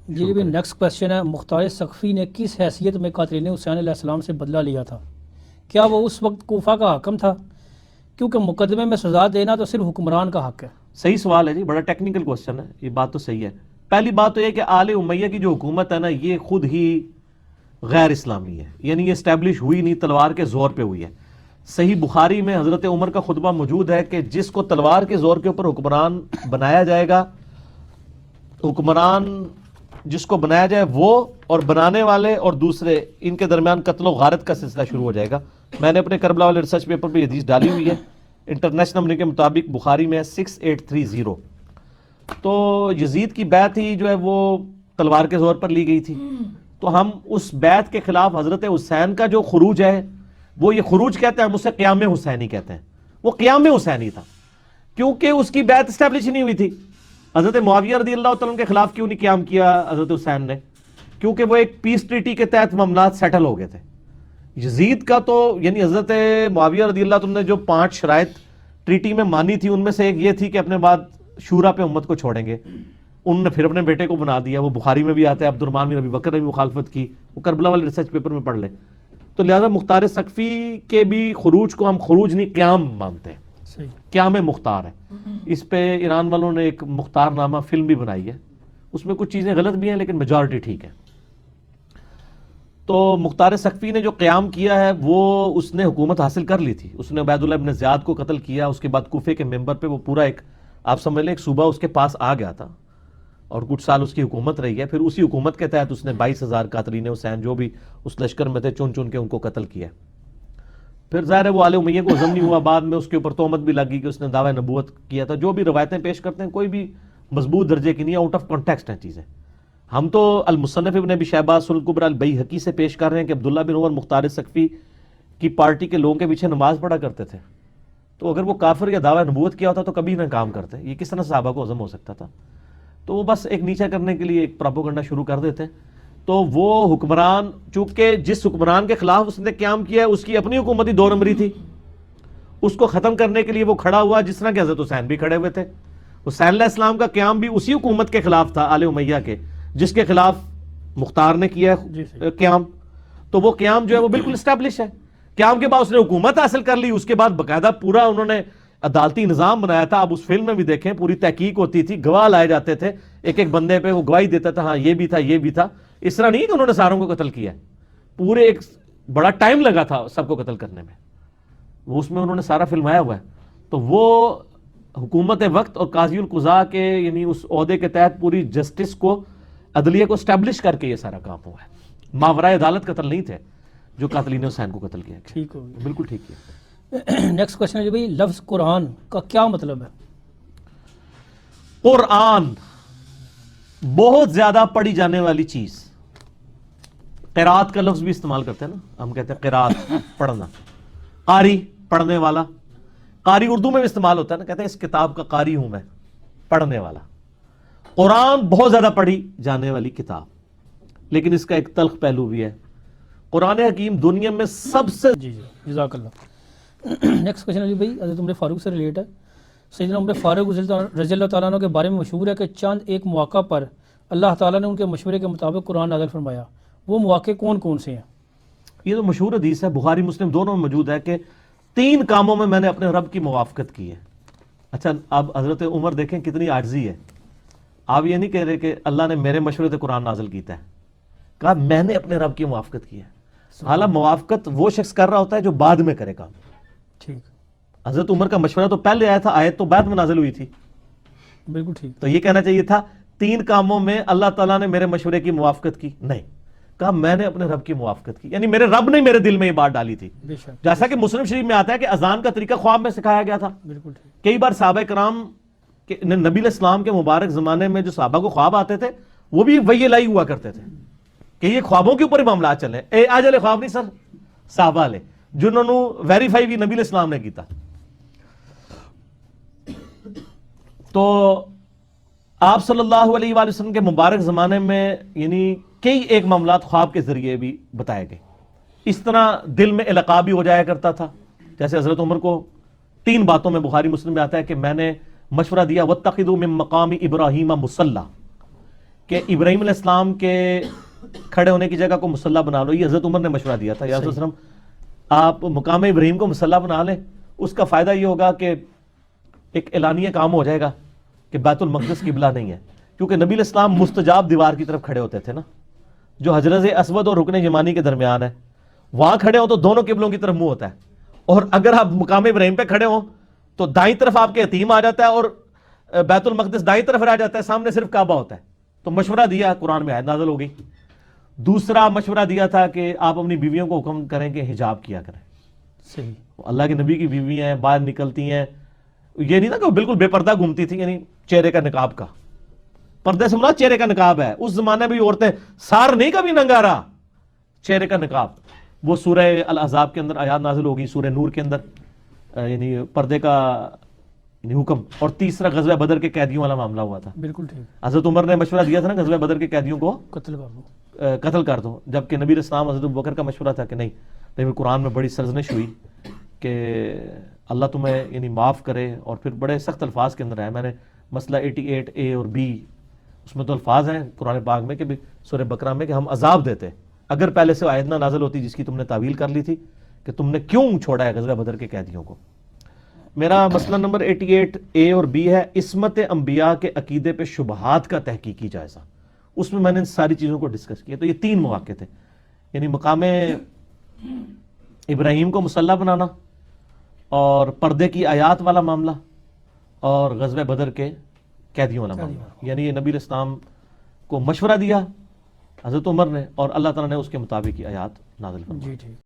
جی بھی next question ہے، مختار سقفی نے کس حیثیت میں قاتلین حسین علیہ السلام سے بدلہ لیا تھا؟ کیا وہ اس وقت کوفہ کا حاکم تھا؟ کیونکہ مقدمے میں سزا دینا تو صرف حکمران کا حق ہے۔ صحیح سوال ہے جی، بڑا ٹیکنیکل کوسچن ہے، یہ بات تو صحیح ہے۔ پہلی بات تو یہ کہ آل امیہ کی جو حکومت ہے نا، یہ خود ہی غیر اسلامی ہے، یعنی یہ اسٹیبلش ہوئی نہیں، تلوار کے زور پہ ہوئی ہے۔ صحیح بخاری میں حضرت عمر کا خطبہ موجود ہے کہ جس کو تلوار کے زور کے اوپر حکمران بنایا جائے گا، حکمران جس کو بنایا جائے وہ اور بنانے والے اور دوسرے، ان کے درمیان قتل و غارت کا سلسلہ شروع ہو جائے گا۔ میں نے اپنے کربلا والے ریسرچ پیپر پہ یہ حدیث ڈالی ہوئی ہے، انٹرنیشنل نمبر کے مطابق بخاری میں ہے 6830۔ تو یزید کی بیعت ہی جو ہے وہ تلوار کے زور پر لی گئی تھی، تو ہم اس بیعت کے خلاف حضرت حسین کا جو خروج ہے، وہ یہ خروج کہتے ہیں، ہم اسے قیام حسینی کہتے ہیں۔ وہ قیام حسینی تھا کیونکہ اس کی بیعت اسٹیبلش نہیں ہوئی تھی۔ حضرت معاویہ رضی اللہ تعالیٰ عنہ کے خلاف کیوں نہیں قیام کیا حضرت حسین نے؟ کیونکہ وہ ایک پیس ٹریٹی کے تحت معاملات سیٹل ہو گئے تھے۔ یزید کا تو یعنی حضرت معاویہ رضی اللہ تعالیٰ نے جو 5 شرائط ٹریٹی میں مانی تھی، ان میں سے ایک یہ تھی کہ اپنے بعد شورا پہ امت کو چھوڑیں گے۔ انہوں نے پھر اپنے بیٹے کو بنا دیا، وہ بخاری میں بھی آتا ہے، عبد الرحمن بن ابی بکر نے بھی مخالفت کی، وہ کربلا والے ریسرچ پیپر میں پڑھ لیں۔ تو لہذا مختار سقفی کے بھی خروج کو ہم خروج نہیں قیام مانتے ہیں، قیام مختار ہے۔ اس پہ ایران والوں نے ایک مختار نامہ فلم بھی بنائی ہے، اس میں کچھ چیزیں غلط بھی ہیں لیکن میجورٹی ٹھیک ہے۔ تو مختار سقفی نے جو قیام کیا ہے وہ اس نے حکومت حاصل کر لی تھی، اس نے عبید اللہ ابن زیاد کو قتل کیا، اس کے بعد کوفے کے ممبر پہ وہ پورا ایک، آپ سمجھ لیں ایک صوبہ اس کے پاس آ گیا تھا، اور کچھ سال اس کی حکومت رہی ہے۔ پھر اسی حکومت کے تحت اس نے 22,000 قاتلین حسین جو بھی اس لشکر میں تھے چن چن کے ان کو قتل کیا۔ پھر ظاہر ہے وہ آل امیہ کو ہضم نہیں ہوا، بعد میں اس کے اوپر تہمت بھی لگی کہ اس نے دعوی نبوت کیا تھا۔ جو بھی روایتیں پیش کرتے ہیں کوئی بھی مضبوط درجے کی نہیں، آؤٹ آف کانٹیکسٹ ہیں چیزیں۔ ہم تو المصنف ابن ابی شیبہ سنن الکبریٰ البیہقی سے پیش کر رہے ہیں کہ عبداللہ بن عمر مختار سقفی کی پارٹی کے لوگوں کے پیچھے نماز پڑھا کرتے تھے، تو اگر وہ کافر یا دعوی نبوت کیا ہوتا تو کبھی نہ کام کرتے، یہ کس طرح صحابہ کو ہضم ہو سکتا تھا؟ تو وہ بس ایک نیچا کرنے کے لیے ایک پراپوگنڈا شروع کر دیتے۔ تو وہ حکمران، چونکہ جس حکمران کے خلاف اس نے قیام کیا ہے اس کی اپنی حکومت ہی 2 نمبری تھی، اس کو ختم کرنے کے لیے وہ کھڑا ہوا، جس طرح کہ حضرت حسین بھی کھڑے ہوئے تھے۔ حسین علیہ السلام کا قیام بھی اسی حکومت کے خلاف تھا، آل امیہ کے، جس کے خلاف مختار نے کیا ہے قیام۔ تو وہ قیام جو ہے وہ بالکل اسٹیبلش ہے۔ قیام کے بعد اس نے حکومت حاصل کر لی، اس کے بعد باقاعدہ پورا انہوں نے عدالتی نظام بنایا تھا۔ اب اس فلم میں بھی دیکھیں پوری تحقیق ہوتی تھی، گواہ لائے جاتے تھے، ایک ایک بندے پہ وہ گواہی دیتا تھا، ہاں یہ بھی تھا یہ بھی تھا۔ اس طرح نہیں کہ انہوں نے ساروں کو قتل کیا، پورے ایک بڑا ٹائم لگا تھا سب کو قتل کرنے میں، وہ اس میں انہوں نے سارا فلمایا ہوا ہے۔ تو وہ حکومت وقت اور قاضی القضاء کے یعنی اس عہدے کے تحت پوری جسٹس کو، عدلیہ کو اسٹیبلش کر کے یہ سارا کام ہوا ہے۔ ماورائے عدالت قتل نہیں تھے جو قاتلین حسین کو قتل کیا۔ ٹھیک ہو گیا، بالکل ٹھیک کیا۔ نیکسٹ کوشچن ہے جو بھائی لفظ قرآن کا کیا مطلب ہے؟ قرآن بہت زیادہ پڑھی جانے والی چیز۔ قرات کا لفظ بھی استعمال کرتے ہیں نا، ہم کہتے ہیں قرات پڑھنا، قاری پڑھنے والا، قاری اردو میں بھی استعمال ہوتا ہے نا، کہتے ہیں اس کتاب کا قاری ہوں میں، پڑھنے والا۔ قرآن بہت زیادہ پڑھی جانے والی کتاب، لیکن اس کا ایک تلخ پہلو بھی ہے۔ قرآن حکیم دنیا میں سب سے جی جزاک اللہ۔ نیکسٹ کوشچن ہے جی بھائی حضرت عمر فاروق سے ریلیٹ ہے۔ سیدنا عمر فاروق رضی اللہ تعالیٰ عنہ کے بارے میں مشہور ہے کہ چند ایک مواقع پر اللہ تعالیٰ نے ان کے مشورے کے مطابق قرآن نازل فرمایا، وہ مواقع کون کون سے ہیں؟ یہ تو مشہور حدیث ہے، بخاری مسلم دونوں میں موجود ہے کہ 3 کاموں میں نے اپنے رب کی موافقت کی ہے۔ اچھا اب حضرت عمر دیکھیں کتنی عاجزی ہے، آپ یہ نہیں کہہ رہے کہ اللہ نے میرے مشورے سے قرآن نازل کیتا ہے، کہا میں نے اپنے رب کی موافقت کی ہے۔ حالانکہ موافقت وہ شخص کر رہا ہوتا ہے جو بعد میں کرے کام۔ ٹھیک، حضرت عمر کا مشورہ تو پہلے آیا تھا، آیت تو بعد میں نازل ہوئی تھی، بالکل ٹھیک۔ تو یہ کہنا چاہیے تھا 3 کاموں میں اللہ تعالیٰ نے میرے مشورے کی موافقت کی، نہیں، کہا میں نے اپنے رب کی موافقت کی، یعنی میرے رب نے میرے دل میں یہ بات ڈالی تھی۔ بے شک، جیسا کہ مسلم شریف میں آتا ہے کہ اذان کا طریقہ خواب میں سکھایا گیا تھا۔ بالکل ٹھیک۔ کئی بار صحابہ کرام نبی علیہ السلام کے مبارک زمانے میں جو صحابہ کو خواب آتے تھے وہ بھی وحی الہی ہوا کرتے تھے کہ یہ خوابوں کے اوپر ہی معاملات چلے، اے آج والے خواب نہیں سر، صحابہ والے جنہوں نے ویریفائی بھی نبی علیہ السلام نے کیتا۔ تو آپ صلی اللہ علیہ وآلہ وسلم کے مبارک زمانے میں یعنی کئی ایک معاملات خواب کے ذریعے بھی بتائے گئے۔ اس طرح دل میں القاء بھی ہو جایا کرتا تھا، جیسے حضرت عمر کو 3 باتوں میں بخاری مسلم میں آتا ہے کہ میں نے مشورہ دیا واتخذوا من مقام ابراہیم مصلی، کہ ابراہیم علیہ السلام کے کھڑے ہونے کی جگہ کو مسلح بنا لو. یہ حضرت عمر نے مشورہ دیا تھا. یا رسول اللہ آپ مقام ابراہیم کو مسلح بنا لیں, اس کا فائدہ یہ ہوگا کہ ایک اعلانیہ کام ہو جائے گا کہ بیت المقدس قبلہ نہیں ہے, کیونکہ نبی علیہ السلام مستجاب دیوار کی طرف کھڑے ہوتے تھے نا, جو حجرِ اسود اور رکن یمانی کے درمیان ہے. وہاں کھڑے ہوں تو دونوں قبلوں کی طرف منہ ہوتا ہے, اور اگر آپ مقام ابراہیم پہ کھڑے ہوں تو دائیں طرف آپ کے یتیم آ جاتا ہے اور بیت المقدس دائیں طرف رہ جاتا ہے, سامنے صرف کعبہ ہوتا ہے. تو مشورہ دیا, قرآن میں آیت نازل ہو گئی. دوسرا مشورہ دیا تھا کہ آپ اپنی بیویوں کو حکم کریں کہ حجاب کیا کریں. صحیح. اللہ کے نبی کی بیویاں ہیں, باہر نکلتی ہیں, یہ نہیں تھا کہ وہ بالکل بے پردہ گھومتی تھی, یعنی چہرے کا نقاب کا, پردے سے مراد چہرے کا نقاب ہے. اس زمانے میں بھی عورتیں سار نہیں کبھی ننگا رہا, چہرے کا نقاب. وہ سورہ الاحزاب کے اندر آیات نازل ہوگی, سورہ نور کے اندر یعنی پردے کا یعنی حکم. اور تیسرا غزوہ بدر کے قیدیوں والا معاملہ ہوا تھا. بالکل ٹھیک. حضرت عمر نے مشورہ دیا تھا نا غزوہ بدر کے قیدیوں کو قتل کر دو. قتل کر دو, جبکہ نبی علیہ السلام حضرت ابوبکر کا مشورہ تھا کہ نہیں. لیکن قرآن میں بڑی سرزنش ہوئی کہ اللہ تمہیں یعنی معاف کرے, اور پھر بڑے سخت الفاظ کے اندر ہے. میں نے مسئلہ 88A اور B, اس میں تو الفاظ ہیں قرآن پاک میں کہ سورہ بقرہ میں کہ ہم عذاب دیتے اگر پہلے سے آیت نہ نازل ہوتی جس کی تم نے تعویل کر لی تھی کہ تم نے کیوں چھوڑا ہے غزوہ بدر کے قیدیوں کو. میرا مسئلہ نمبر 88A اور B ہے عصمت انبیاء کے عقیدے پہ شبہات کا تحقیقی جائزہ. اس میں نے ان ساری چیزوں کو ڈسکس کیا. تو یہ 3 مواقع تھے, یعنی مقام ابراہیم کو مسلح بنانا, اور پردے کی آیات والا معاملہ, اور غزوہ بدر کے قیدیوں والا معاملہ. یعنی یہ نبی علیہ السلام کو مشورہ دیا حضرت عمر نے, اور اللہ تعالیٰ نے اس کے مطابق یہ آیات نازل فرمائی. جی ٹھیک.